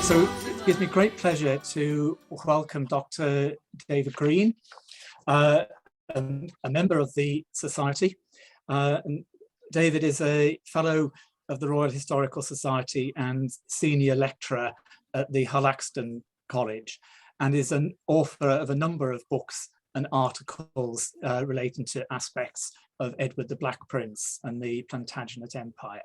So it gives me great pleasure to welcome Dr. David Green, a member of the Society. And David is a fellow of the Royal Historical Society and senior lecturer at the Harlaxton College, and is an author of a number of books and articles relating to aspects of Edward the Black Prince and the Plantagenet Empire.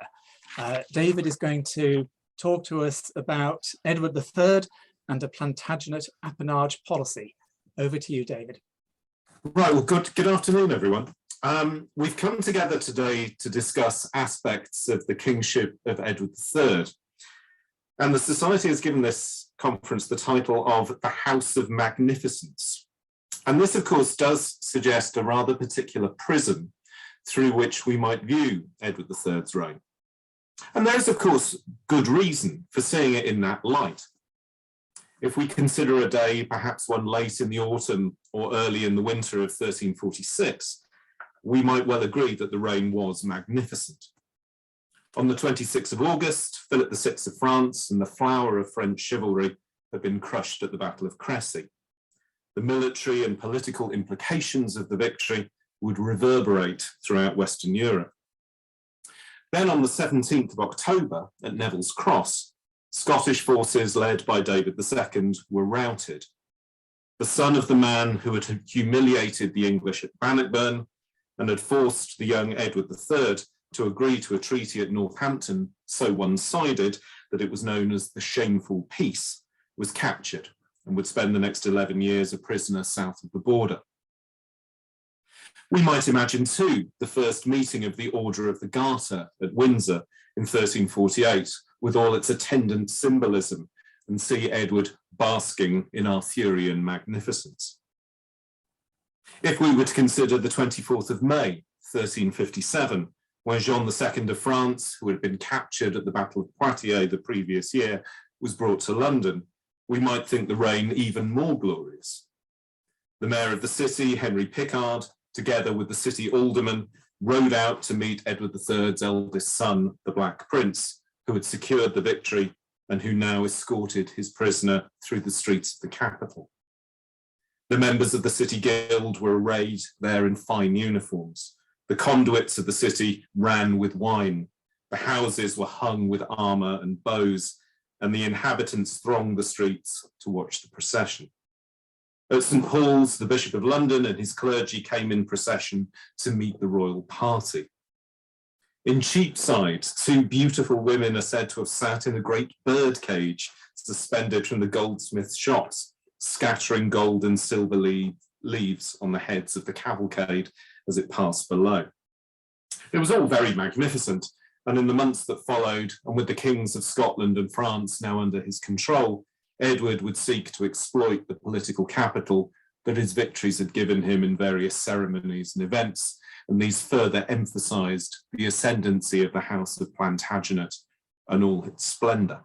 David is going to talk to us about Edward III and a Plantagenet Apanage policy. Over to you, David. Right, well, good afternoon, everyone. We've come together today to discuss aspects of the kingship of Edward III. And the Society has given this conference the title of the House of Magnificence. And this, of course, does suggest a rather particular prism through which we might view Edward III's reign. And there's, of course, good reason for seeing it in that light. If we consider a day, perhaps one late in the autumn or early in the winter of 1346, we might well agree that the reign was magnificent. On the 26th of August, Philip VI of France and the flower of French chivalry had been crushed at the Battle of Crécy. The military and political implications of the victory would reverberate throughout Western Europe. Then on the 17th of October at Neville's Cross, Scottish forces led by David II were routed. The son of the man who had humiliated the English at Bannockburn and had forced the young Edward III to agree to a treaty at Northampton so one-sided that it was known as the Shameful Peace, was captured and would spend the next 11 years a prisoner south of the border. We might imagine, too, the first meeting of the Order of the Garter at Windsor in 1348, with all its attendant symbolism, and see Edward basking in Arthurian magnificence. If we were to consider the 24th of May, 1357, when Jean II of France, who had been captured at the Battle of Poitiers the previous year, was brought to London, we might think the reign even more glorious. The mayor of the city, Henry Pickard, together with the city alderman, rode out to meet Edward III's eldest son, the Black Prince, who had secured the victory and who now escorted his prisoner through the streets of the capital. The members of the city guild were arrayed there in fine uniforms. The conduits of the city ran with wine. The houses were hung with armour and bows, and the inhabitants thronged the streets to watch the procession. At St. Paul's, the Bishop of London and his clergy came in procession to meet the royal party. In Cheapside, two beautiful women are said to have sat in a great bird cage suspended from the goldsmiths' shops, scattering gold and silver leaves on the heads of the cavalcade as it passed below. It was all very magnificent, and in the months that followed, and with the kings of Scotland and France now under his control, Edward would seek to exploit the political capital that his victories had given him in various ceremonies and events, and these further emphasised the ascendancy of the House of Plantagenet and all its splendour.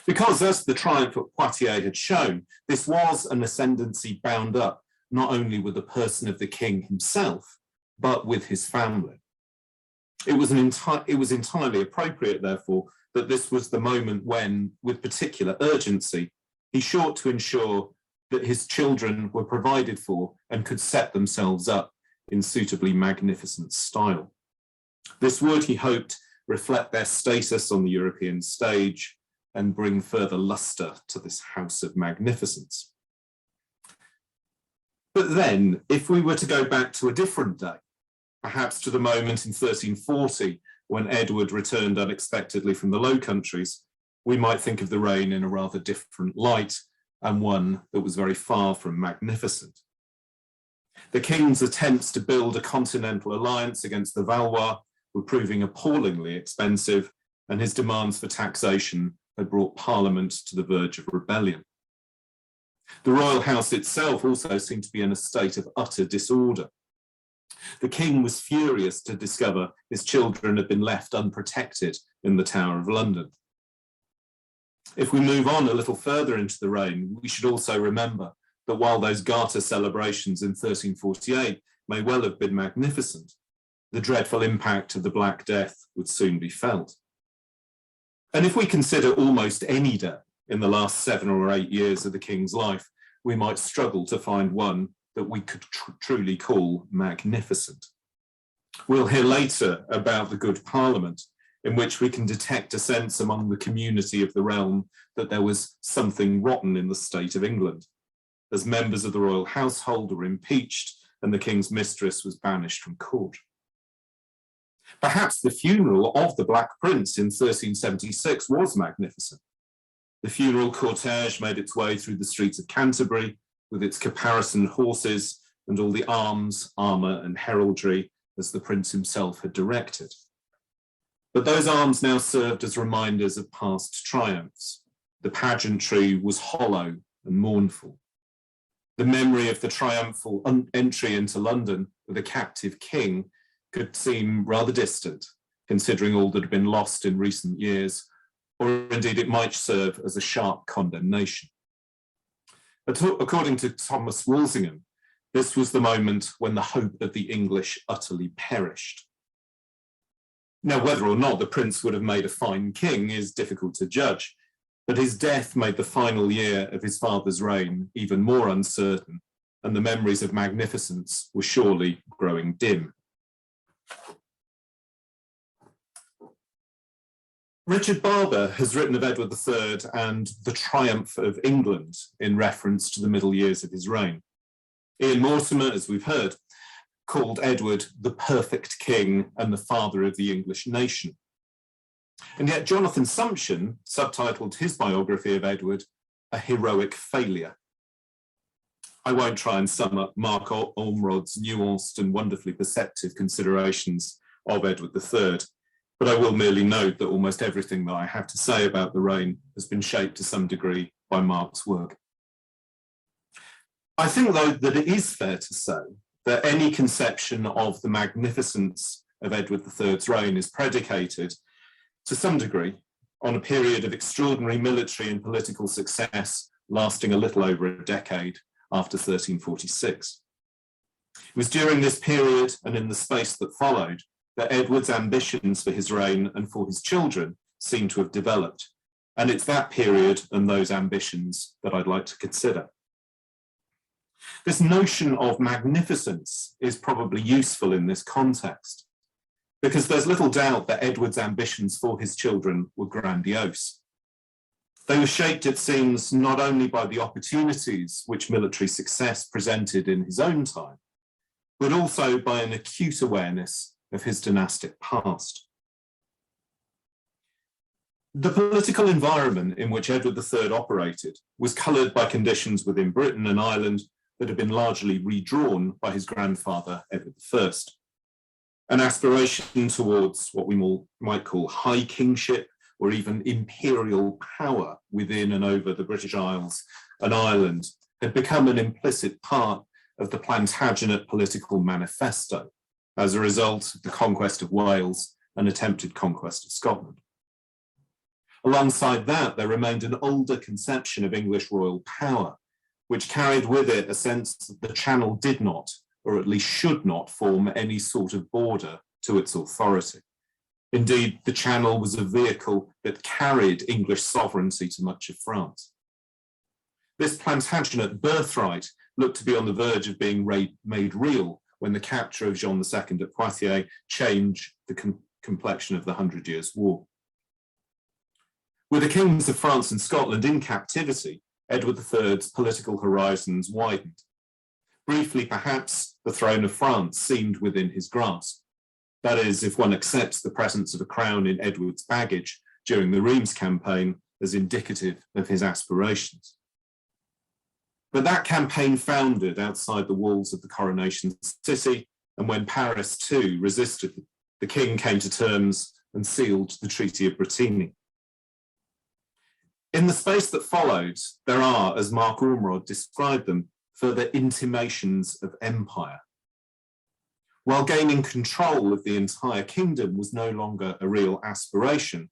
Because, as the triumph at Poitiers had shown, this was an ascendancy bound up not only with the person of the king himself, but with his family. It was entirely appropriate, therefore, that this was the moment when, with particular urgency, he sought to ensure that his children were provided for and could set themselves up in suitably magnificent style. This would, he hoped, reflect their status on the European stage and bring further lustre to this House of Magnificence. But then, if we were to go back to a different day, perhaps to the moment in 1340, when Edward returned unexpectedly from the Low Countries, we might think of the reign in a rather different light, and one that was very far from magnificent. The king's attempts to build a continental alliance against the Valois were proving appallingly expensive, and his demands for taxation had brought Parliament to the verge of rebellion. The royal house itself also seemed to be in a state of utter disorder. The king was furious to discover his children had been left unprotected in the Tower of London. If we move on a little further into the reign, we should also remember that while those Garter celebrations in 1348 may well have been magnificent, the dreadful impact of the Black Death would soon be felt. And if we consider almost any day in the last 7 or 8 years of the king's life, we might struggle to find one that we could truly call magnificent. We'll hear later about the Good Parliament, in which we can detect a sense among the community of the realm that there was something rotten in the state of England, as members of the royal household were impeached and the king's mistress was banished from court. Perhaps the funeral of the Black Prince in 1376 was magnificent. The funeral cortege made its way through the streets of Canterbury with its caparisoned horses and all the arms, armour and heraldry as the prince himself had directed. But those arms now served as reminders of past triumphs. The pageantry was hollow and mournful. The memory of the triumphal entry into London with a captive king could seem rather distant, considering all that had been lost in recent years, or indeed it might serve as a sharp condemnation. According to Thomas Walsingham, this was the moment when the hope of the English utterly perished. Now, whether or not the prince would have made a fine king is difficult to judge, but his death made the final year of his father's reign even more uncertain, and the memories of magnificence were surely growing dim. Richard Barber has written of Edward III and the triumph of England in reference to the middle years of his reign. Ian Mortimer, as we've heard, called Edward the perfect king and the father of the English nation. And yet Jonathan Sumption subtitled his biography of Edward a heroic failure. I won't try and sum up Mark Ormrod's nuanced and wonderfully perceptive considerations of Edward III, but I will merely note that almost everything that I have to say about the reign has been shaped to some degree by Mark's work. I think, though, that it is fair to say that any conception of the magnificence of Edward III's reign is predicated, to some degree, on a period of extraordinary military and political success lasting a little over a decade after 1346. It was during this period and in the space that followed that Edward's ambitions for his reign and for his children seem to have developed, and it's that period and those ambitions that I'd like to consider. This notion of magnificence is probably useful in this context, because there's little doubt that Edward's ambitions for his children were grandiose. They were shaped, it seems, not only by the opportunities which military success presented in his own time, but also by an acute awareness of his dynastic past. The political environment in which Edward III operated was coloured by conditions within Britain and Ireland that had been largely redrawn by his grandfather, Edward I. An aspiration towards what we might call high kingship or even imperial power within and over the British Isles and Ireland had become an implicit part of the Plantagenet political manifesto as a result of the conquest of Wales and attempted conquest of Scotland. Alongside that, there remained an older conception of English royal power, which carried with it a sense that the Channel did not, or at least should not, form any sort of border to its authority. Indeed, the Channel was a vehicle that carried English sovereignty to much of France. This Plantagenet birthright looked to be on the verge of being made real when the capture of Jean II at Poitiers changed the complexion of the Hundred Years' War. With the kings of France and Scotland in captivity, Edward III's political horizons widened. Briefly, perhaps, the throne of France seemed within his grasp. That is, if one accepts the presence of a crown in Edward's baggage during the Reims campaign as indicative of his aspirations. But that campaign foundered outside the walls of the coronation city, and when Paris too resisted, the king came to terms and sealed the Treaty of Bretigny. In the space that followed, there are, as Mark Ormrod described them, further intimations of empire. While gaining control of the entire kingdom was no longer a real aspiration,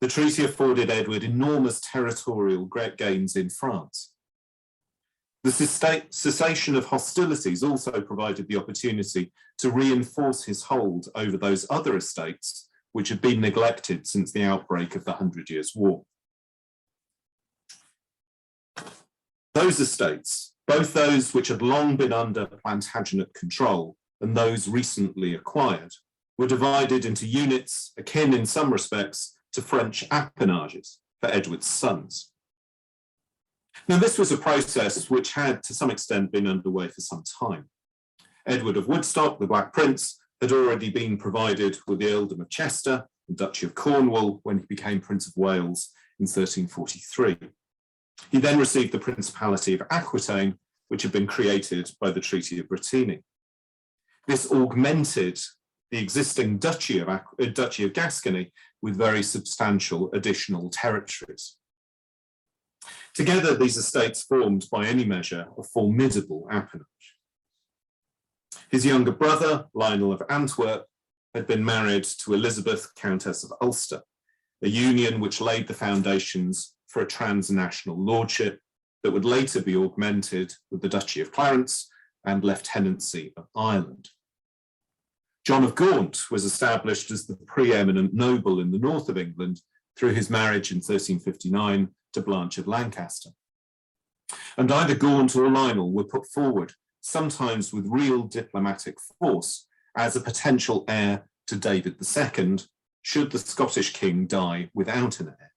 the treaty afforded Edward enormous territorial gains in France. The cessation of hostilities also provided the opportunity to reinforce his hold over those other estates which had been neglected since the outbreak of the 100 Years' War. Those estates, both those which had long been under Plantagenet control and those recently acquired, were divided into units akin in some respects to French appanages for Edward's sons. Now, this was a process which had to some extent been underway for some time. Edward of Woodstock, the Black Prince, had already been provided with the earldom of Chester and Duchy of Cornwall when he became Prince of Wales in 1343. He then received the Principality of Aquitaine, which had been created by the Treaty of Bretigny. This augmented the existing Duchy of Gascony with very substantial additional territories. Together, these estates formed, by any measure, a formidable appanage. His younger brother, Lionel of Antwerp, had been married to Elizabeth, Countess of Ulster, a union which laid the foundations for a transnational lordship that would later be augmented with the Duchy of Clarence and Lieutenancy of Ireland. John of Gaunt was established as the preeminent noble in the north of England through his marriage in 1359 to Blanche of Lancaster. And either Gaunt or Lionel were put forward, sometimes with real diplomatic force, as a potential heir to David II, should the Scottish king die without an heir.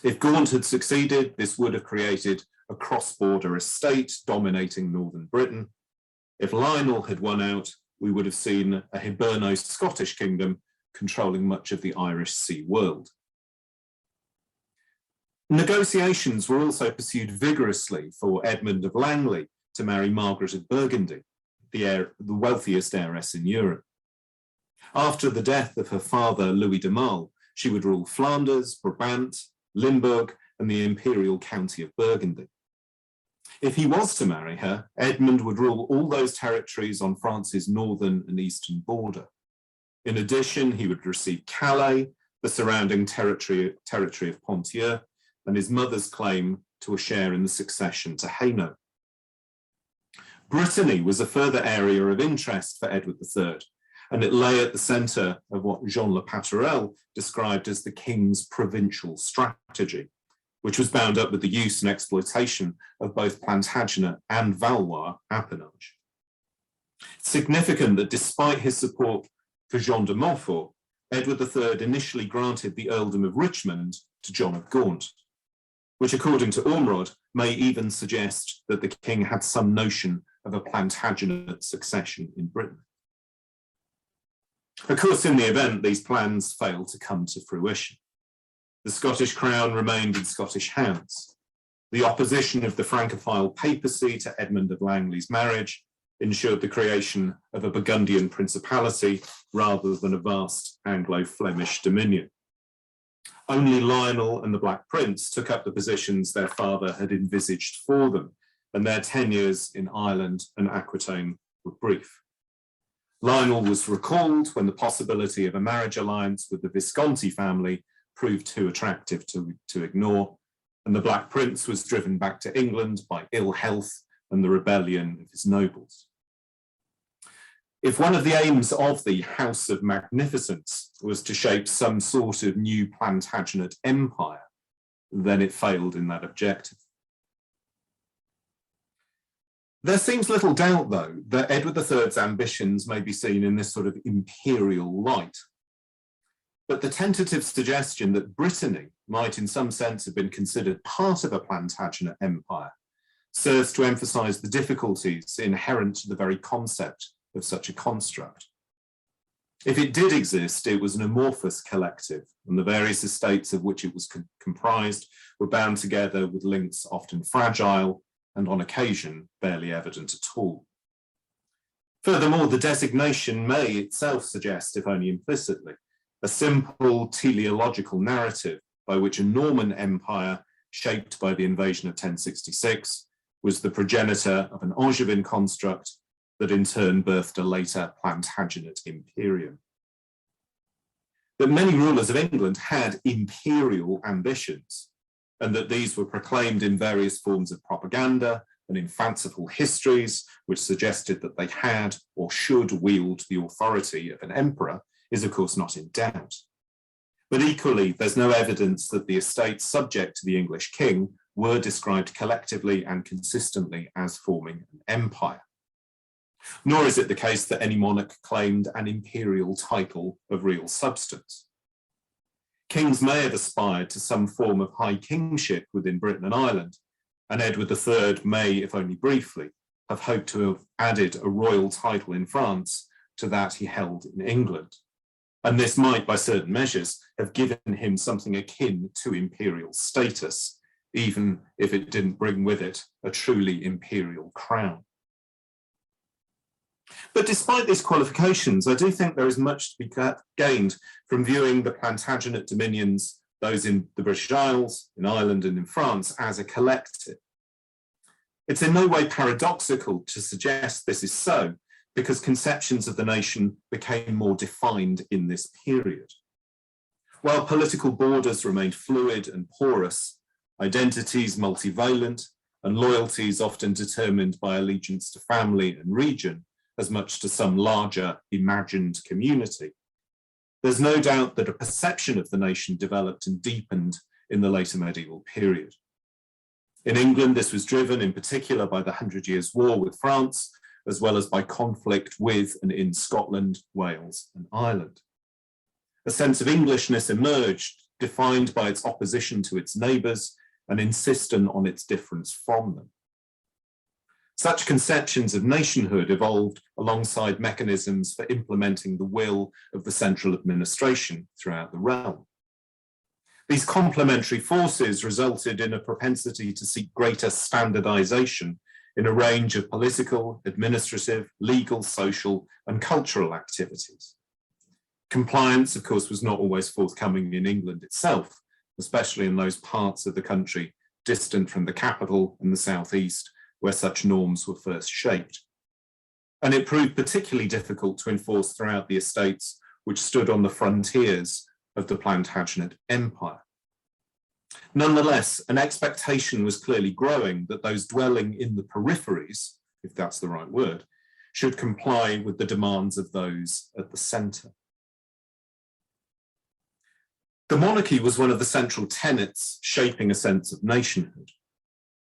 If Gaunt had succeeded, this would have created a cross-border estate dominating northern Britain. If Lionel had won out, we would have seen a Hiberno-Scottish kingdom controlling much of the Irish Sea world. Negotiations were also pursued vigorously for Edmund of Langley to marry Margaret of Burgundy, the wealthiest heiress in Europe. After the death of her father, Louis de Male, she would rule Flanders, Brabant, Limburg, and the imperial county of Burgundy. If he was to marry her, Edmund would rule all those territories on France's northern and eastern border. In addition, he would receive Calais, the surrounding territory of Ponthieu, and his mother's claim to a share in the succession to Hainaut. Brittany was a further area of interest for Edward III, and it lay at the centre of what Jean Le Paterel described as the king's provincial strategy, which was bound up with the use and exploitation of both Plantagenet and Valois appanage. It's significant that despite his support for Jean de Montfort, Edward III initially granted the earldom of Richmond to John of Gaunt, which, according to Ormerod, may even suggest that the king had some notion of a Plantagenet succession in Britain. Of course, in the event, these plans failed to come to fruition. The Scottish crown remained in Scottish hands. The opposition of the Francophile papacy to Edmund of Langley's marriage ensured the creation of a Burgundian principality rather than a vast Anglo-Flemish dominion. Only Lionel and the Black Prince took up the positions their father had envisaged for them, and their tenures in Ireland and Aquitaine were brief. Lionel was recalled when the possibility of a marriage alliance with the Visconti family proved too attractive to ignore, and the Black Prince was driven back to England by ill health and the rebellion of his nobles. If one of the aims of the House of Magnificence was to shape some sort of new Plantagenet Empire, then it failed in that objective. There seems little doubt, though, that Edward III's ambitions may be seen in this sort of imperial light. But the tentative suggestion that Brittany might in some sense have been considered part of a Plantagenet empire serves to emphasize the difficulties inherent to the very concept of such a construct. If it did exist, it was an amorphous collective, and the various estates of which it was comprised were bound together with links often fragile and on occasion barely evident at all. Furthermore, the designation may itself suggest, if only implicitly, a simple teleological narrative by which a Norman empire, shaped by the invasion of 1066, was the progenitor of an Angevin construct that in turn birthed a later Plantagenet imperium. That many rulers of England had imperial ambitions, and that these were proclaimed in various forms of propaganda and in fanciful histories, which suggested that they had or should wield the authority of an emperor, is of course not in doubt. But equally, there's no evidence that the estates subject to the English king were described collectively and consistently as forming an empire. Nor is it the case that any monarch claimed an imperial title of real substance. Kings may have aspired to some form of high kingship within Britain and Ireland, and Edward III may, if only briefly, have hoped to have added a royal title in France to that he held in England. And this might, by certain measures, have given him something akin to imperial status, even if it didn't bring with it a truly imperial crown. But despite these qualifications, I do think there is much to be gained from viewing the Plantagenet dominions, those in the British Isles, in Ireland and in France, as a collective. It's in no way paradoxical to suggest this is so, because conceptions of the nation became more defined in this period. While political borders remained fluid and porous, identities multivalent, and loyalties often determined by allegiance to family and region, as much to some larger imagined community, there's no doubt that a perception of the nation developed and deepened in the later medieval period. In England, this was driven in particular by the 100 Years' War with France, as well as by conflict with and in Scotland, Wales, and Ireland. A sense of Englishness emerged, defined by its opposition to its neighbours and insistent on its difference from them. Such conceptions of nationhood evolved alongside mechanisms for implementing the will of the central administration throughout the realm. These complementary forces resulted in a propensity to seek greater standardization in a range of political, administrative, legal, social, and cultural activities. Compliance, of course, was not always forthcoming in England itself, especially in those parts of the country distant from the capital and the southeast, where such norms were first shaped. And it proved particularly difficult to enforce throughout the estates which stood on the frontiers of the Plantagenet Empire. Nonetheless, an expectation was clearly growing that those dwelling in the peripheries, if that's the right word, should comply with the demands of those at the centre. The monarchy was one of the central tenets shaping a sense of nationhood.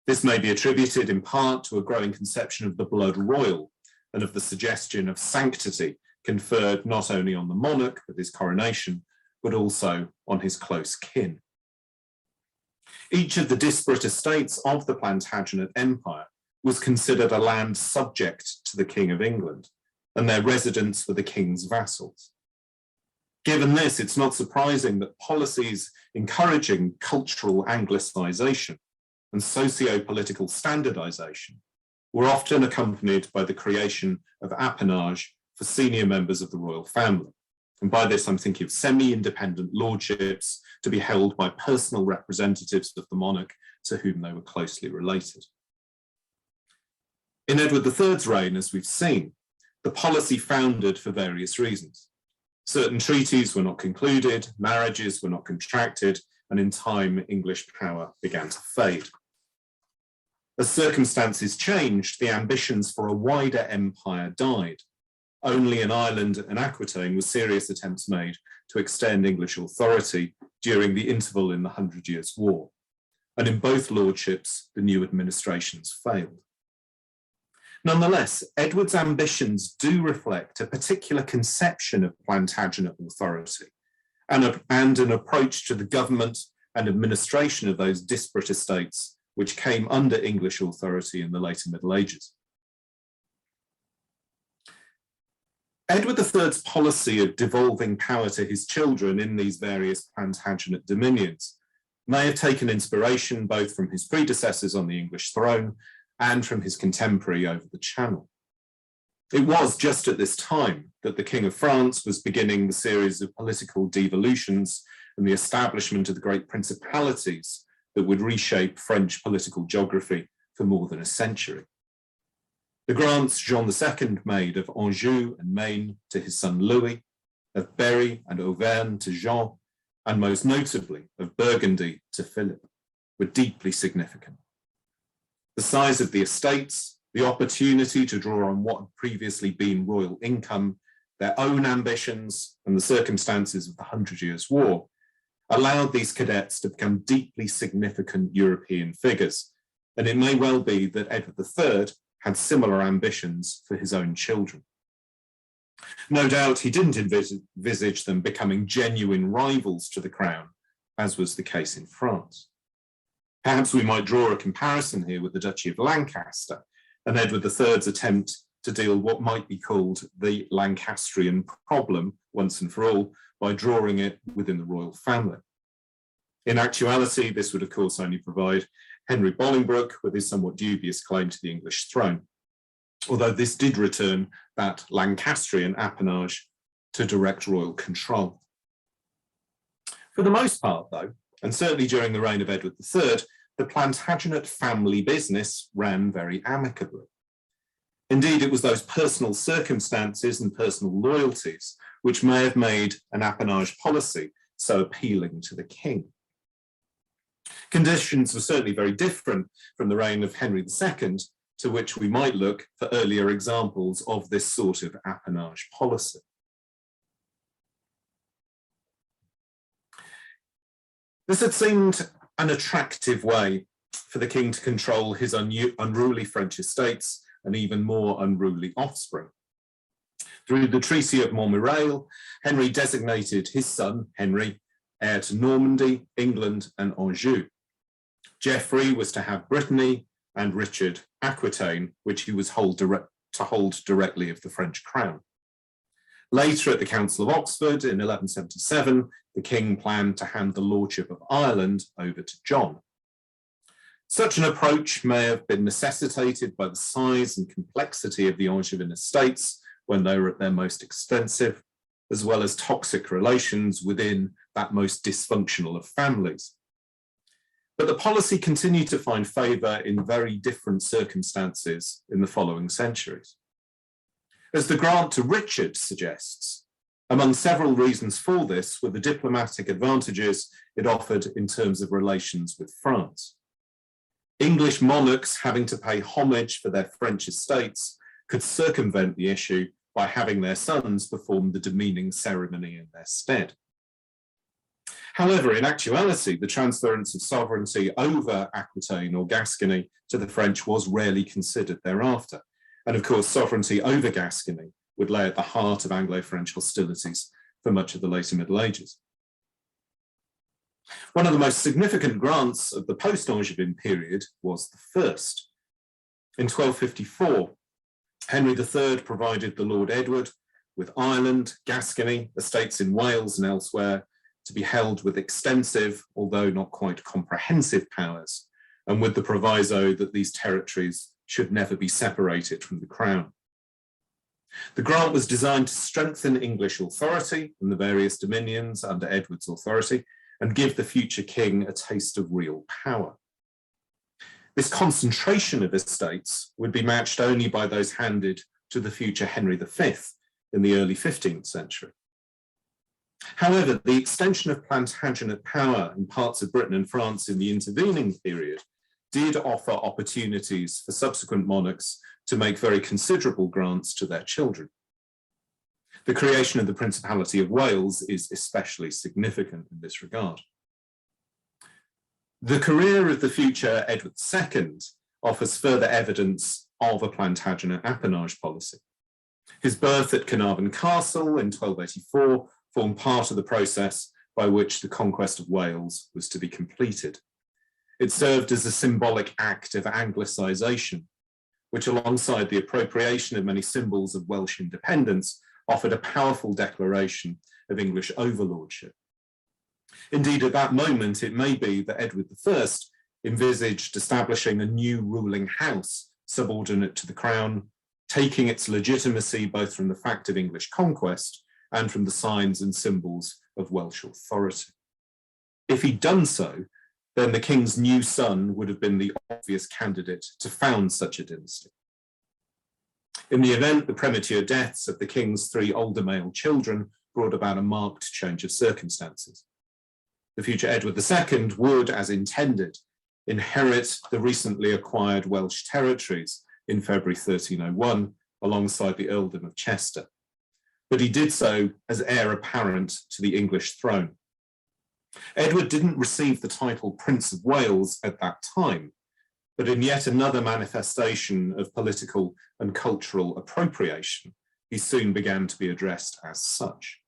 This may be attributed in part to a growing conception of the blood royal and of the suggestion of sanctity conferred not only on the monarch with his coronation, but also on his close kin. Each of the disparate estates of the Plantagenet Empire was considered a land subject to the King of England, and their residents were the king's vassals. Given this, it's not surprising that policies encouraging cultural Anglicisation and socio-political standardization were often accompanied by the creation of appanage for senior members of the royal family. And by this, I'm thinking of semi-independent lordships to be held by personal representatives of the monarch to whom they were closely related. In Edward III's reign, as we've seen, the policy foundered for various reasons. Certain treaties were not concluded, marriages were not contracted, and in time, English power began to fade. As circumstances changed, the ambitions for a wider empire died. Only in Ireland and Aquitaine were serious attempts made to extend English authority during the interval in the 100 Years' War. And in both lordships, the new administrations failed. Nonetheless, Edward's ambitions do reflect a particular conception of Plantagenet authority and an approach to the government and administration of those disparate estates which came under English authority in the later Middle Ages. Edward III's policy of devolving power to his children in these various Plantagenet dominions may have taken inspiration both from his predecessors on the English throne and from his contemporary over the Channel. It was just at this time that the King of France was beginning the series of political devolutions and the establishment of the great principalities that would reshape French political geography for more than a century. The grants Jean II made of Anjou and Maine to his son Louis, of Berry and Auvergne to Jean, and most notably of Burgundy to Philip, were deeply significant. The size of the estates, the opportunity to draw on what had previously been royal income, their own ambitions, and the circumstances of the Hundred Years' War allowed these cadets to become deeply significant European figures. And it may well be that Edward III had similar ambitions for his own children. No doubt he didn't envisage them becoming genuine rivals to the crown, as was the case in France. Perhaps we might draw a comparison here with the Duchy of Lancaster and Edward III's attempt to deal what might be called the Lancastrian problem once and for all by drawing it within the royal family. In actuality, this would of course only provide Henry Bolingbroke with his somewhat dubious claim to the English throne, although this did return that Lancastrian appanage to direct royal control. For the most part though, and certainly during the reign of Edward III, the Plantagenet family business ran very amicably. Indeed, it was those personal circumstances and personal loyalties which may have made an appanage policy so appealing to the king. Conditions were certainly very different from the reign of Henry II, to which we might look for earlier examples of this sort of appanage policy. This had seemed an attractive way for the king to control his unruly French estates and even more unruly offspring. Through the Treaty of Montmirail, Henry designated his son, Henry, heir to Normandy, England, and Anjou. Geoffrey was to have Brittany, and Richard Aquitaine, which he was to hold directly of the French crown. Later at the Council of Oxford in 1177, the king planned to hand the lordship of Ireland over to John. Such an approach may have been necessitated by the size and complexity of the Angevin estates when they were at their most extensive, as well as toxic relations within that most dysfunctional of families. But the policy continued to find favour in very different circumstances in the following centuries. As the grant to Richard suggests, among several reasons for this were the diplomatic advantages it offered in terms of relations with France. English monarchs having to pay homage for their French estates could circumvent the issue by having their sons perform the demeaning ceremony in their stead. However, in actuality, the transference of sovereignty over Aquitaine or Gascony to the French was rarely considered thereafter. And of course, sovereignty over Gascony would lay at the heart of Anglo-French hostilities for much of the later Middle Ages. One of the most significant grants of the post-Angevin period was the first. In 1254, Henry III provided the Lord Edward with Ireland, Gascony, estates in Wales and elsewhere, to be held with extensive, although not quite comprehensive powers, and with the proviso that these territories should never be separated from the crown. The grant was designed to strengthen English authority in the various dominions under Edward's authority and give the future king a taste of real power. This concentration of estates would be matched only by those handed to the future Henry V in the early 15th century. However, the extension of Plantagenet power in parts of Britain and France in the intervening period did offer opportunities for subsequent monarchs to make very considerable grants to their children. The creation of the Principality of Wales is especially significant in this regard. The career of the future Edward II offers further evidence of a Plantagenet appanage policy. His birth at Carnarvon Castle in 1284 formed part of the process by which the conquest of Wales was to be completed. It served as a symbolic act of Anglicisation, which alongside the appropriation of many symbols of Welsh independence, offered a powerful declaration of English overlordship. Indeed, at that moment, it may be that Edward I envisaged establishing a new ruling house subordinate to the crown, taking its legitimacy both from the fact of English conquest and from the signs and symbols of Welsh authority. If he'd done so, then the king's new son would have been the obvious candidate to found such a dynasty. In the event, the premature deaths of the king's three older male children brought about a marked change of circumstances. The future Edward II would, as intended, inherit the recently acquired Welsh territories in February 1301, alongside the earldom of Chester. but he did so as heir apparent to the English throne. Edward didn't receive the title Prince of Wales at that time, but in yet another manifestation of political and cultural appropriation, he soon began to be addressed as such.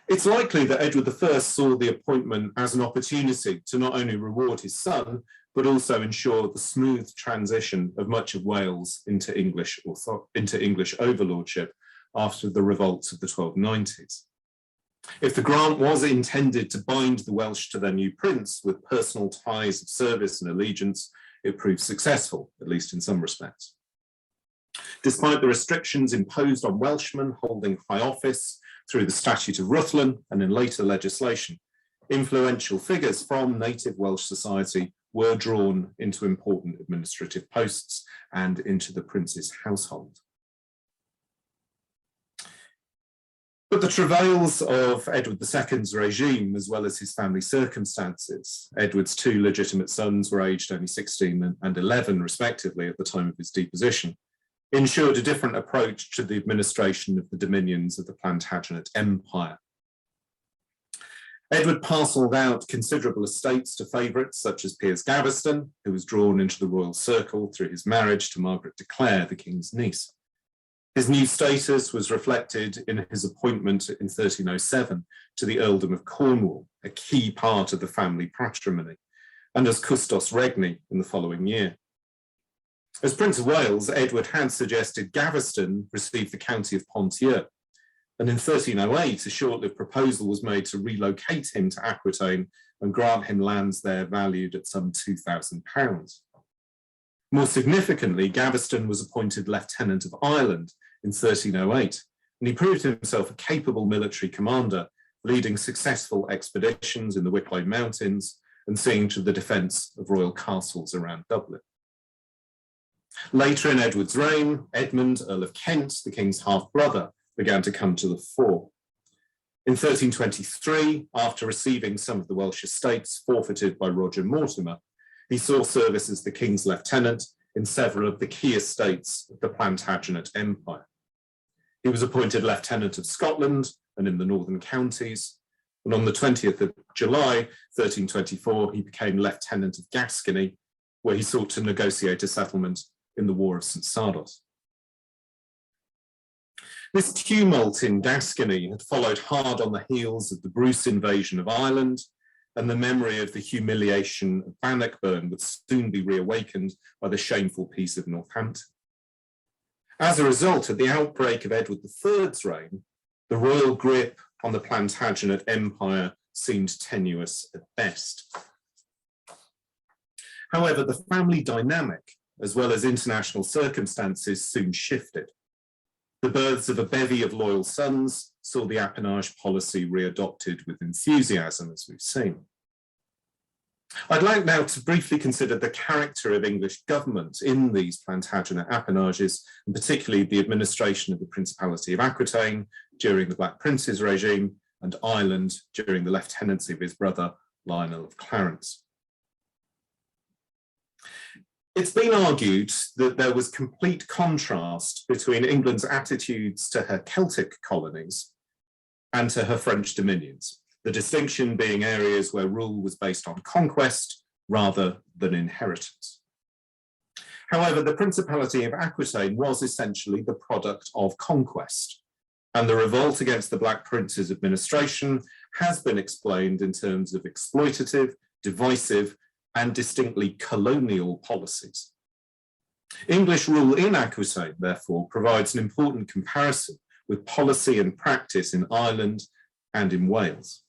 It's likely that Edward I saw the appointment as an opportunity to not only reward his son, but also ensure the smooth transition of much of Wales into English overlordship after the revolts of the 1290s. If the grant was intended to bind the Welsh to their new prince with personal ties of service and allegiance, it proved successful, at least in some respects. Despite the restrictions imposed on Welshmen holding high office through the Statute of Rutland and in later legislation, influential figures from native Welsh society were drawn into important administrative posts and into the prince's household. But the travails of Edward II's regime, as well as his family circumstances, Edward's two legitimate sons were aged only 16 and 11 respectively at the time of his deposition, ensured a different approach to the administration of the dominions of the Plantagenet Empire. Edward parcelled out considerable estates to favourites such as Piers Gaveston, who was drawn into the royal circle through his marriage to Margaret de Clare, the king's niece. His new status was reflected in his appointment in 1307 to the earldom of Cornwall, a key part of the family patrimony, and as Custos Regni in the following year. As Prince of Wales, Edward had suggested Gaveston receive the county of Ponthieu, and in 1308 a short-lived proposal was made to relocate him to Aquitaine and grant him lands there valued at some £2,000. More significantly, Gaveston was appointed Lieutenant of Ireland in 1308, and he proved himself a capable military commander, leading successful expeditions in the Wicklow Mountains and seeing to the defence of royal castles around Dublin. Later in Edward's reign, Edmund, Earl of Kent, the king's half-brother, began to come to the fore. In 1323, after receiving some of the Welsh estates forfeited by Roger Mortimer, he saw service as the king's lieutenant in several of the key estates of the Plantagenet Empire. He was appointed Lieutenant of Scotland and in the northern counties, and on the 20th of July, 1324, he became Lieutenant of Gascony, where he sought to negotiate a settlement in the War of St. Sardos. This tumult in Gascony had followed hard on the heels of the Bruce invasion of Ireland, and the memory of the humiliation of Bannockburn would soon be reawakened by the shameful Peace of Northampton. As a result, at the outbreak of Edward III's reign, the royal grip on the Plantagenet Empire seemed tenuous at best. However, the family dynamic, as well as international circumstances, soon shifted. The births of a bevy of loyal sons saw the appanage policy readopted with enthusiasm, as we've seen. I'd like now to briefly consider the character of English government in these Plantagenet appanages, and particularly the administration of the Principality of Aquitaine during the Black Prince's regime and Ireland during the lieutenancy of his brother, Lionel of Clarence. It's been argued that there was complete contrast between England's attitudes to her Celtic colonies and to her French dominions, the distinction being areas where rule was based on conquest rather than inheritance. However, the Principality of Aquitaine was essentially the product of conquest, and the revolt against the Black Prince's administration has been explained in terms of exploitative, divisive, and distinctly colonial policies. English rule in Aquitaine, therefore, provides an important comparison with policy and practice in Ireland and in Wales.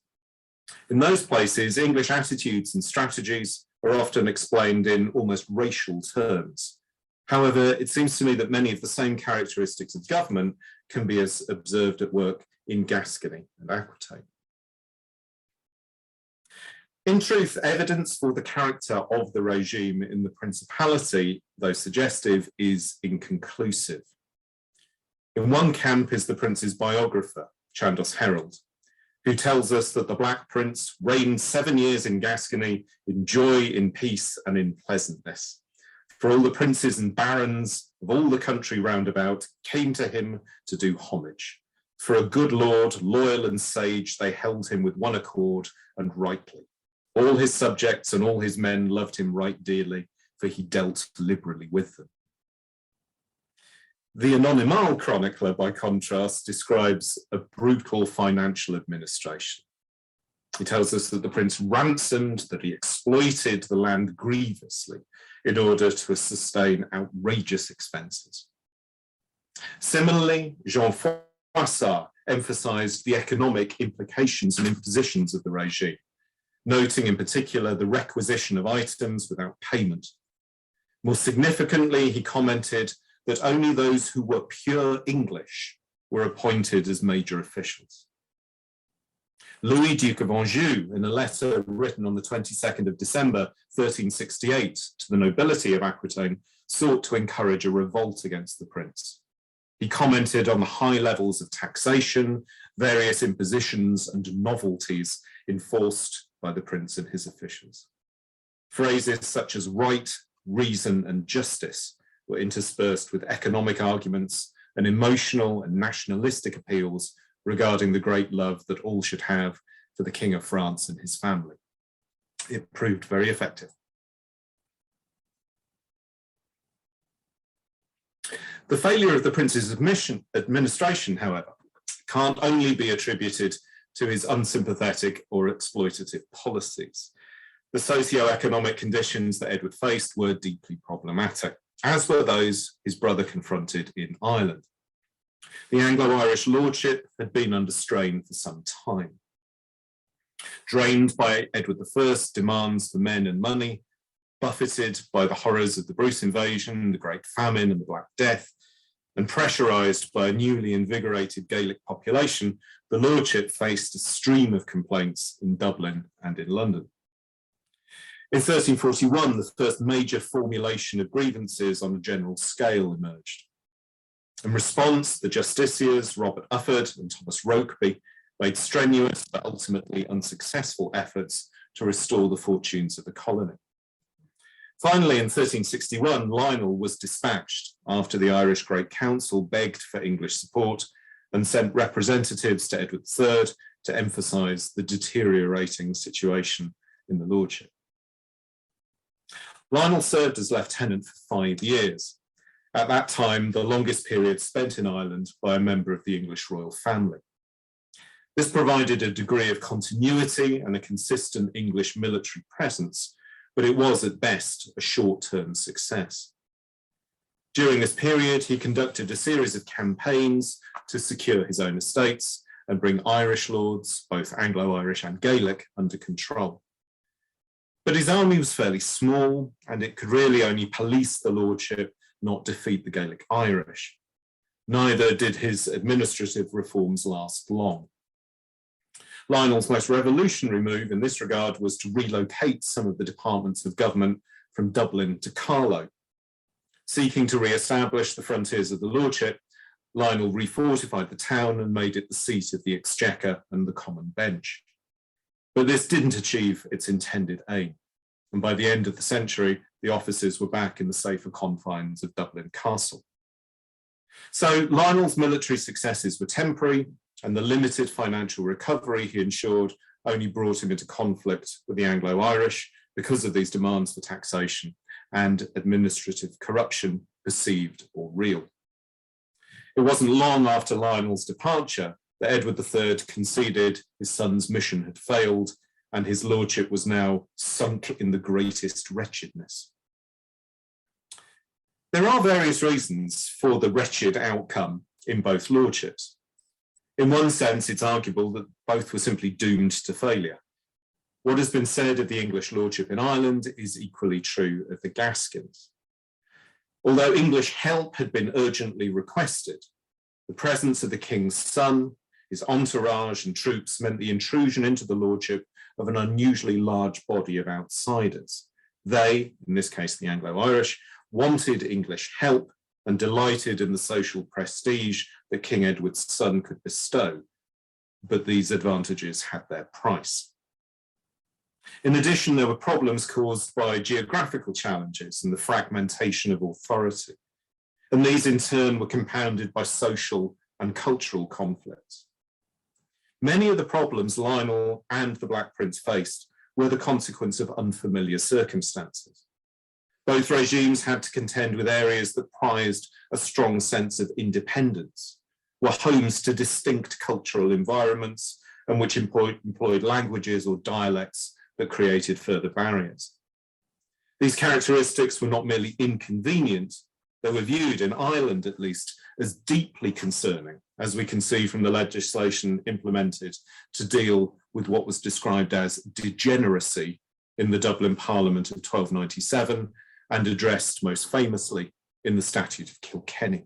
In those places, English attitudes and strategies are often explained in almost racial terms. However, it seems to me that many of the same characteristics of government can be observed at work in Gascony and Aquitaine. In truth, evidence for the character of the regime in the Principality, though suggestive, is inconclusive. In one camp is the prince's biographer, Chandos Herald, who tells us that the Black Prince reigned 7 years in Gascony in joy, in peace, and in pleasantness. For all the princes and barons of all the country round about came to him to do homage. For a good lord, loyal and sage, they held him with one accord and rightly. All his subjects and all his men loved him right dearly, for he dealt liberally with them. The Anonymal chronicler, by contrast, describes a brutal financial administration. He tells us that the prince ransomed, that he exploited the land grievously in order to sustain outrageous expenses. Similarly, Jean Froissart emphasized the economic implications and impositions of the regime, noting in particular the requisition of items without payment. More significantly, he commented that only those who were pure English were appointed as major officials. Louis, Duke of Anjou, in a letter written on the 22nd of December, 1368, to the nobility of Aquitaine, sought to encourage a revolt against the prince. He commented on the high levels of taxation, various impositions and novelties enforced by the prince and his officials. Phrases such as right, reason, and justice were interspersed with economic arguments and emotional and nationalistic appeals regarding the great love that all should have for the King of France and his family. It proved very effective. The failure of the prince's administration, however, can't only be attributed to his unsympathetic or exploitative policies. The socio-economic conditions that Edward faced were deeply problematic, as were those his brother confronted in Ireland. The Anglo-Irish lordship had been under strain for some time. Drained by Edward I's demands for men and money, buffeted by the horrors of the Bruce invasion, the Great Famine and the Black Death, and pressurised by a newly invigorated Gaelic population, the lordship faced a stream of complaints in Dublin and in London. In 1341, the first major formulation of grievances on a general scale emerged. In response, the justiciars, Robert Ufford and Thomas Rokeby, made strenuous but ultimately unsuccessful efforts to restore the fortunes of the colony. Finally, in 1361, Lionel was dispatched after the Irish Great Council begged for English support and sent representatives to Edward III to emphasise the deteriorating situation in the lordship. Lionel served as lieutenant for 5 years, at that time the longest period spent in Ireland by a member of the English royal family. This provided a degree of continuity and a consistent English military presence, but it was at best a short-term success. During this period, he conducted a series of campaigns to secure his own estates and bring Irish lords, both Anglo-Irish and Gaelic, under control. But his army was fairly small, and it could really only police the lordship, not defeat the Gaelic Irish. Neither did his administrative reforms last long. Lionel's most revolutionary move in this regard was to relocate some of the departments of government from Dublin to Carlow. Seeking to re-establish the frontiers of the lordship, Lionel refortified the town and made it the seat of the Exchequer and the Common Bench. But this didn't achieve its intended aim, and by the end of the century, the offices were back in the safer confines of Dublin Castle. So Lionel's military successes were temporary, and the limited financial recovery he ensured only brought him into conflict with the Anglo-Irish because of these demands for taxation and administrative corruption, perceived or real. It wasn't long after Lionel's departure that Edward III conceded his son's mission had failed and his lordship was now sunk in the greatest wretchedness. There are various reasons for the wretched outcome in both lordships. In one sense, it's arguable that both were simply doomed to failure. What has been said of the English lordship in Ireland is equally true of the Gascons. Although English help had been urgently requested, the presence of the king's son, his entourage and troops meant the intrusion into the lordship of an unusually large body of outsiders. They, in this case the Anglo-Irish, wanted English help and delighted in the social prestige that King Edward's son could bestow, but these advantages had their price. In addition, there were problems caused by geographical challenges and the fragmentation of authority. and these in turn were compounded by social and cultural conflicts. Many of the problems Lionel and the Black Prince faced were the consequence of unfamiliar circumstances. Both regimes had to contend with areas that prized a strong sense of independence, were homes to distinct cultural environments, and which employed languages or dialects that created further barriers. These characteristics were not merely inconvenient, they were viewed, in Ireland at least, as deeply concerning, as we can see from the legislation implemented to deal with what was described as degeneracy in the Dublin Parliament of 1297 and addressed most famously in the Statute of Kilkenny.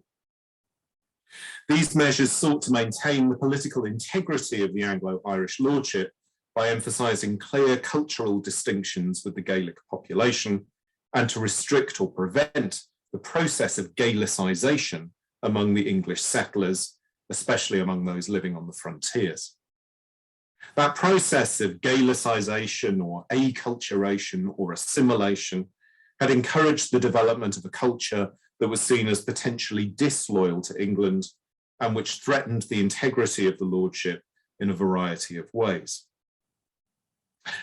These measures sought to maintain the political integrity of the Anglo-Irish lordship by emphasising clear cultural distinctions with the Gaelic population and to restrict or prevent the process of Gaelicisation among the English settlers, especially among those living on the frontiers. That process of Gaelicisation or acculturation or assimilation had encouraged the development of a culture that was seen as potentially disloyal to England and which threatened the integrity of the lordship in a variety of ways.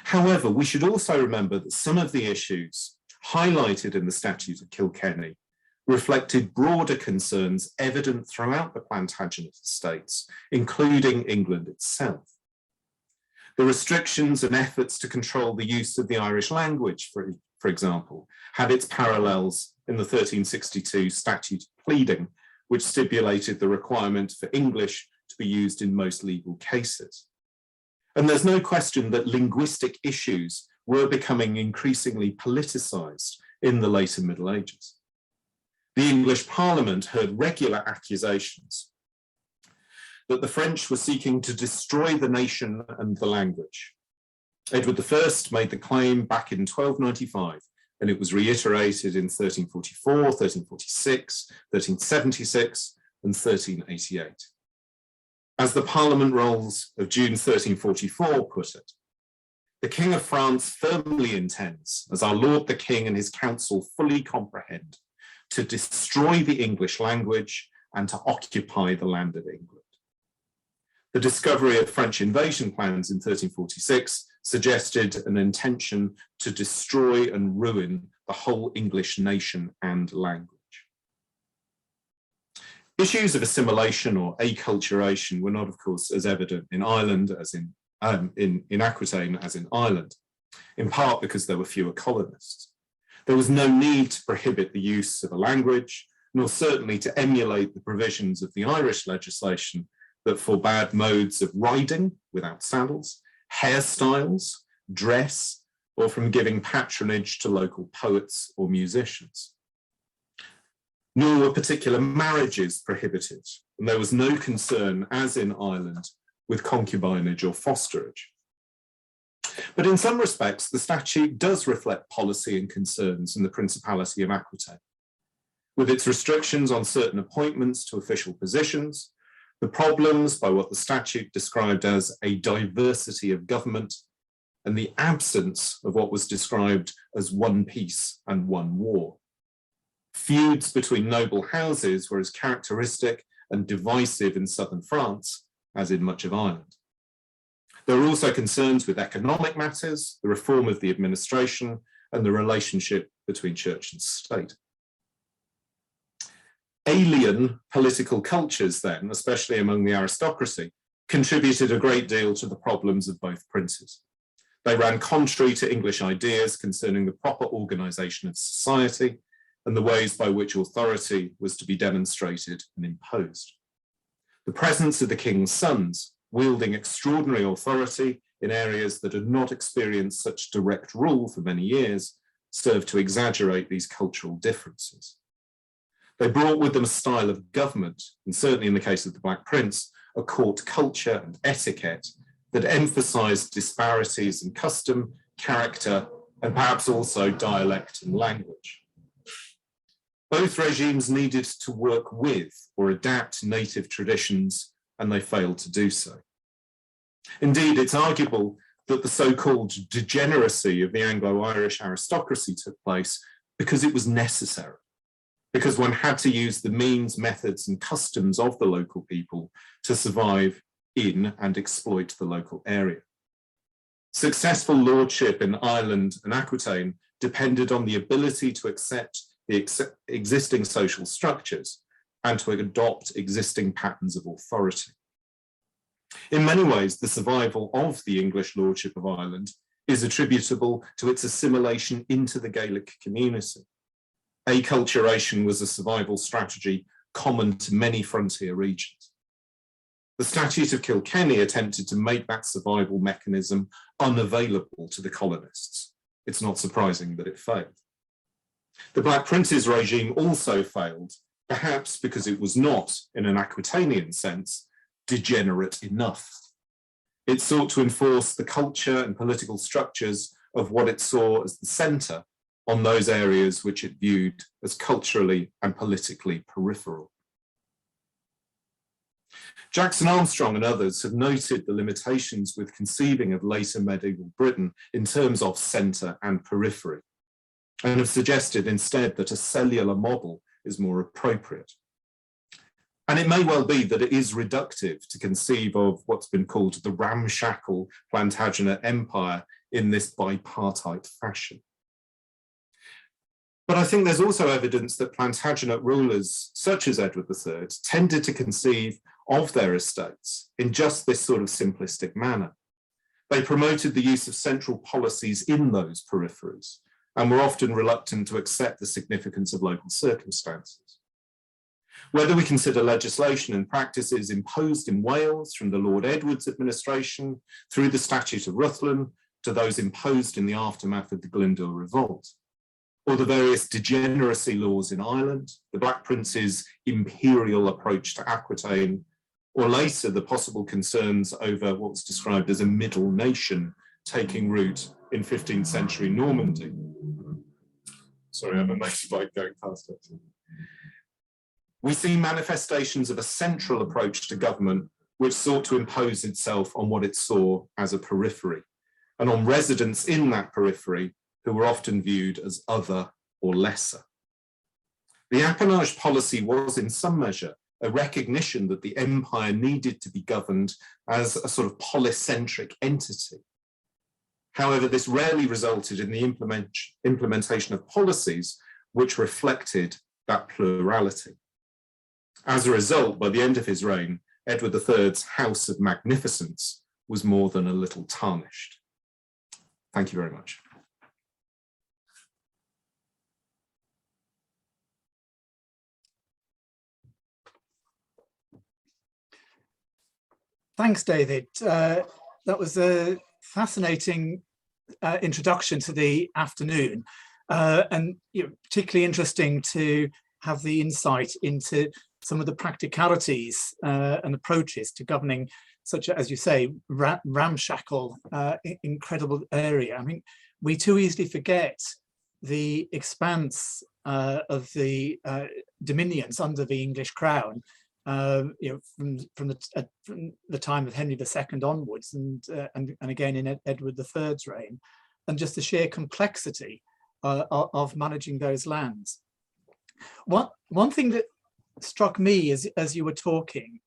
However, we should also remember that some of the issues highlighted in the Statute of Kilkenny reflected broader concerns evident throughout the Plantagenet estates, including England itself. The restrictions and efforts to control the use of the Irish language, for example, had its parallels in the 1362 Statute of Pleading, which stipulated the requirement for English to be used in most legal cases. And there's no question that linguistic issues were becoming increasingly politicised in the later Middle Ages. The English Parliament heard regular accusations that the French were seeking to destroy the nation and the language. Edward I made the claim back in 1295, and it was reiterated in 1344, 1346, 1376, and 1388. As the Parliament rolls of June 1344 put it, the King of France firmly intends, as our Lord the King and his council fully comprehend, to destroy the English language and to occupy the land of England. The discovery of French invasion plans in 1346 suggested an intention to destroy and ruin the whole English nation and language. Issues of assimilation or acculturation were not, of course, as evident in Ireland as in Aquitaine as in Ireland, in part because there were fewer colonists. There was no need to prohibit the use of a language, nor certainly to emulate the provisions of the Irish legislation that forbade modes of riding without saddles, hairstyles, dress, or from giving patronage to local poets or musicians. Nor were particular marriages prohibited, and there was no concern, as in Ireland, with concubinage or fosterage. But in some respects, the statute does reflect policy and concerns in the Principality of Aquitaine. With its restrictions on certain appointments to official positions, the problems by what the statute described as a diversity of government, and the absence of what was described as one peace and one war. Feuds between noble houses were as characteristic and divisive in southern France as in much of Ireland. There were also concerns with economic matters, the reform of the administration, and the relationship between church and state. Alien political cultures then, especially among the aristocracy, contributed a great deal to the problems of both princes. They ran contrary to English ideas concerning the proper organisation of society and the ways by which authority was to be demonstrated and imposed. The presence of the king's sons, wielding extraordinary authority in areas that had not experienced such direct rule for many years, served to exaggerate these cultural differences. They brought with them a style of government, and certainly in the case of the Black Prince, a court culture and etiquette that emphasised disparities in custom, character, and perhaps also dialect and language. Both regimes needed to work with or adapt native traditions, and they failed to do so. Indeed, it's arguable that the so-called degeneracy of the Anglo-Irish aristocracy took place because it was necessary. because one had to use the means, methods, and customs of the local people to survive in and exploit the local area. Successful lordship in Ireland and Aquitaine depended on the ability to accept the existing social structures and to adopt existing patterns of authority. In many ways, the survival of the English lordship of Ireland is attributable to its assimilation into the Gaelic community. Acculturation was a survival strategy common to many frontier regions. The Statute of Kilkenny attempted to make that survival mechanism unavailable to the colonists. It's not surprising that it failed. The Black Prince's regime also failed, perhaps because it was not, in an Aquitanian sense, degenerate enough. It sought to enforce the culture and political structures of what it saw as the centre on those areas which it viewed as culturally and politically peripheral. Jackson Armstrong and others have noted the limitations with conceiving of later medieval Britain in terms of centre and periphery, and have suggested instead that a cellular model is more appropriate. And it may well be that it is reductive to conceive of what's been called the ramshackle Plantagenet Empire in this bipartite fashion. But I think there's also evidence that Plantagenet rulers, such as Edward III, tended to conceive of their estates in just this sort of simplistic manner. They promoted the use of central policies in those peripheries and were often reluctant to accept the significance of local circumstances. Whether we consider legislation and practices imposed in Wales from the Lord Edward's administration through the Statute of Rutland to those imposed in the aftermath of the Glyndŵr Revolt, or the various degeneracy laws in Ireland, the Black Prince's imperial approach to Aquitaine, or later the possible concerns over what was described as a middle nation taking root in 15th century Normandy. Sorry, I have a motorbike going past it. We see manifestations of a central approach to government which sought to impose itself on what it saw as a periphery, and on residents in that periphery who were often viewed as other or lesser. The appanage policy was in some measure a recognition that the empire needed to be governed as a sort of polycentric entity. However, this rarely resulted in the implementation of policies which reflected that plurality. As a result, by the end of his reign, Edward III's House of Magnificence was more than a little tarnished. Thank you very much. Thanks, David. That was a fascinating introduction to the afternoon, and particularly interesting to have the insight into some of the practicalities and approaches to governing such, as you say, ramshackle, incredible area. I mean, we too easily forget the expanse of the dominions under the English crown, from the time of Henry II onwards, and again in Edward III's reign, and just the sheer complexity of managing those lands. One thing that struck me as you were talking,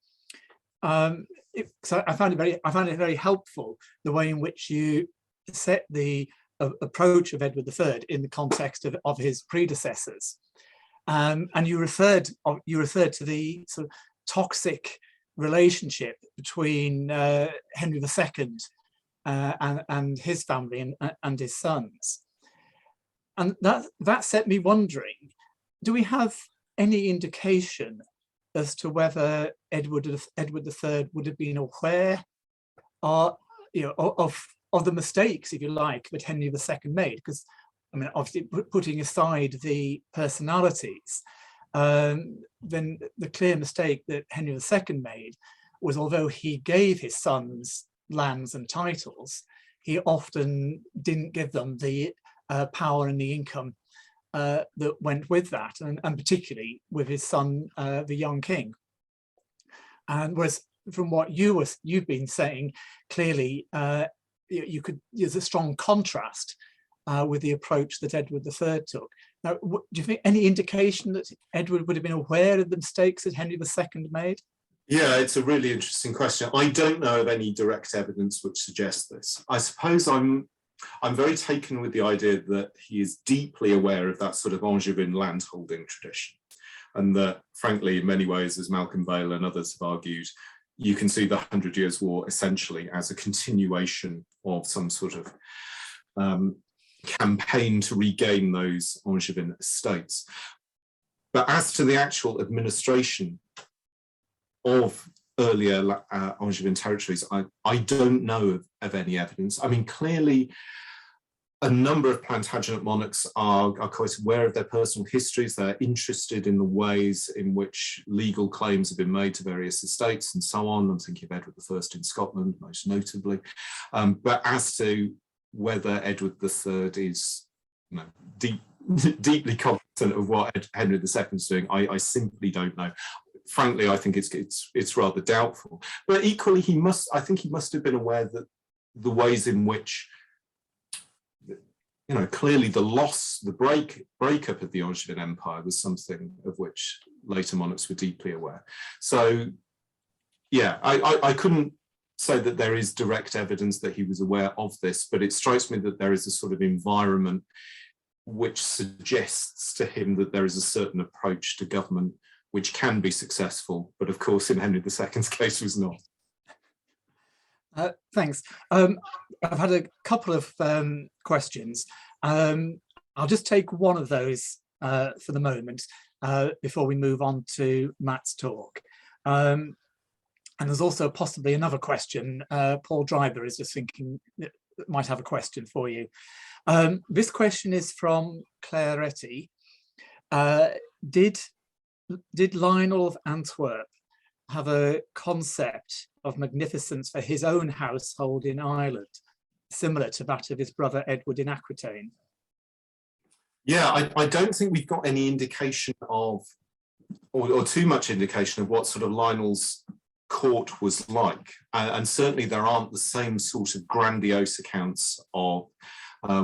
so I found it very helpful the way in which you set the approach of Edward III in the context of his predecessors, and you referred to the sort of toxic relationship between Henry II and his family and his sons, and that set me wondering: do we have any indication as to whether Edward III would have been aware of the mistakes, if you like, that Henry II made? Because, I mean, obviously, putting aside the personalities, then the clear mistake that Henry II made was, although he gave his sons lands and titles, he often didn't give them the power and the income that went with that, and particularly with his son, the young king. And whereas from what you've been saying, clearly there's a strong contrast with the approach that Edward III took. Now, do you think any indication that Edward would have been aware of the mistakes that Henry II made? Yeah, it's a really interesting question. I don't know of any direct evidence which suggests this. I suppose I'm very taken with the idea that he is deeply aware of that sort of Angevin landholding tradition, and that, frankly, in many ways, as Malcolm Vale and others have argued, you can see the 100 Years' War essentially as a continuation of some sort of campaign to regain those Angevin estates. But as to the actual administration of earlier Angevin territories, I don't know of any evidence. I mean, clearly, a number of Plantagenet monarchs are quite aware of their personal histories. They're interested in the ways in which legal claims have been made to various estates and so on. I'm thinking of Edward I in Scotland, most notably. But as to whether Edward III is deeply cognizant of what Henry II is doing, I simply don't know. Frankly, I think it's rather doubtful. But equally, I think he must have been aware that the ways in which, clearly the breakup of the Angevin Empire was something of which later monarchs were deeply aware. So, yeah, I couldn't say that there is direct evidence that he was aware of this, but it strikes me that there is a sort of environment which suggests to him that there is a certain approach to government which can be successful, but of course in Henry II's case was not. Thanks. I've had a couple of questions. I'll just take one of those for the moment before we move on to Matt's talk. And there's also possibly another question. Paul Dryber is just thinking, might have a question for you. This question is from Clarence. Did Lionel of Antwerp have a concept of magnificence for his own household in Ireland, similar to that of his brother Edward in Aquitaine? Yeah, I don't think we've got any indication of, or too much indication of what sort of Lionel's court was like. And certainly there aren't the same sort of grandiose accounts of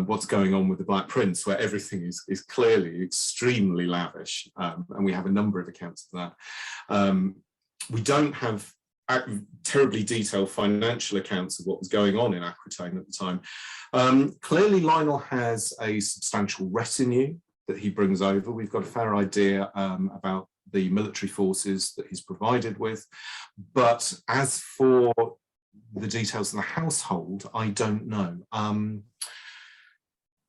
what's going on with the Black Prince, where everything is clearly extremely lavish. And we have a number of accounts of that. We don't have terribly detailed financial accounts of what was going on in Aquitaine at the time. Clearly Lionel has a substantial retinue that he brings over. We've got a fair idea about the military forces that he's provided with. But as for the details of the household, I don't know.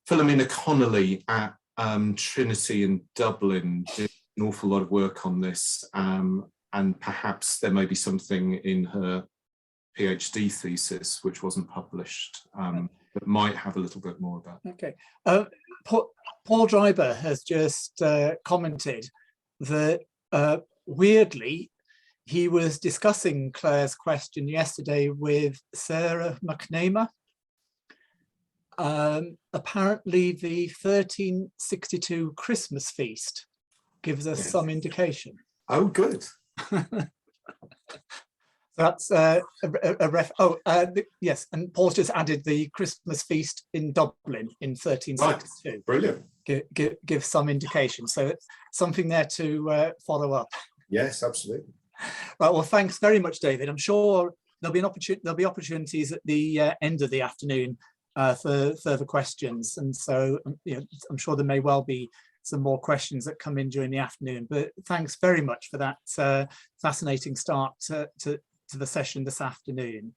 Philomena Connolly at Trinity in Dublin did an awful lot of work on this, and perhaps there may be something in her PhD thesis which wasn't published that might have a little bit more about it. Okay. Paul Dryber has just commented that weirdly, he was discussing Claire's question yesterday with Sarah McNamara. Apparently the 1362 Christmas feast gives us some indication. Oh, good. That's yes, and Paul's just added the Christmas feast in Dublin in 1362. Right. Brilliant. Give some indication. So it's something there to follow up. Yes, absolutely. Right, well, thanks very much, David. I'm sure there'll be opportunities at the end of the afternoon for further questions, and so I'm sure there may well be some more questions that come in during the afternoon. But thanks very much for that fascinating start to the session this afternoon.